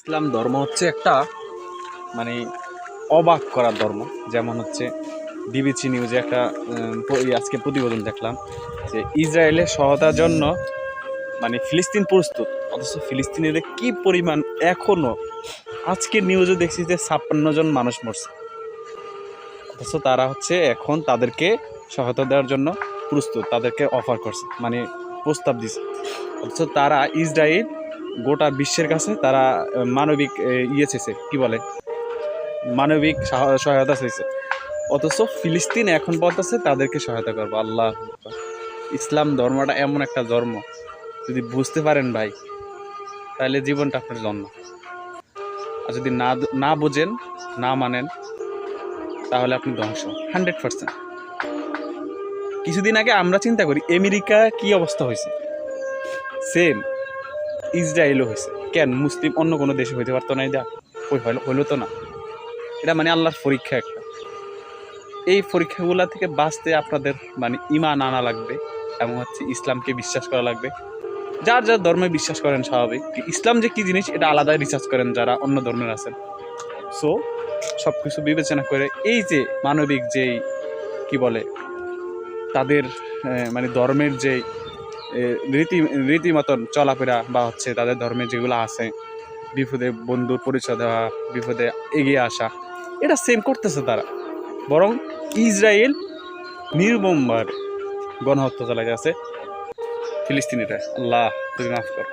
ইসলাম ধর্ম হচ্ছে একটা মানে অবাক করার ধর্ম। যেমন হচ্ছে বিবিসি নিউজে একটা আজকে প্রতিবেদন দেখলাম যে ইসরায়েলের সহায়তার জন্য মানে ফিলিস্তিন প্রস্তুত, অথচ ফিলিস্তিনিদের কি পরিমাণ এখনো আজকের নিউজে দেখছি যে 56 জন মানুষ মরছে, অথচ তারা হচ্ছে এখন তাদেরকে সহায়তা দেওয়ার জন্য প্রস্তুত, তাদেরকে অফার করছে, মানে প্রস্তাব দিছে। অথচ তারা ইসরায়েল গোটা বিশ্বের কাছে তারা মানবিক ইয়ে চেয়েছে, কি বলে, মানবিক সহায়তা চাইছে, অথচ ফিলিস্তিন এখন বলতেছে তাদেরকে সহায়তা করবো। আল্লাহ, ইসলাম ধর্মটা এমন একটা ধর্ম, যদি বুঝতে পারেন ভাই তাহলে জীবনটা আপনার জন্য, আর যদি না না বোঝেন, না মানেন, তাহলে আপনি ধ্বংস 100%। কিছুদিন আগে আমরা চিন্তা করি আমেরিকা কি অবস্থা হয়েছে, সেম ইসরায়েলও হয়েছে। কেন মুসলিম অন্য কোনো দেশে হইতে পারতো না? এটা হইলো তো না। এটা মানে আল্লাহর পরীক্ষা একটা। এই পরীক্ষাগুলো থেকে বাঁচতে আপনাদের মানে ঈমান আনা লাগবে এবং হচ্ছে ইসলামকে বিশ্বাস করা লাগবে। যার যার ধর্মে বিশ্বাস করেন স্বাভাবিক, ইসলাম যে কি জিনিস এটা আলাদা রিসার্চ করেন যারা অন্য ধর্মের আছেন। সো সব কিছু বিবেচনা করে এই যে মানবিক যেই কি বলে তাদের মানে ধর্মের যে রীতিমতন চলাফেরা বা হচ্ছে তাদের ধর্মের যেগুলো আছে, বিপদে বন্ধুর পরিচয় দেওয়া, বিপদে এগিয়ে আসা, এটা সেম করতেছে তারা। বরং ইসরায়েল নির্মমভাবে গণহত্যা চালাইতে আছে ফিলিস্তিনিরা। আল্লাহ তুমি মাফ কর।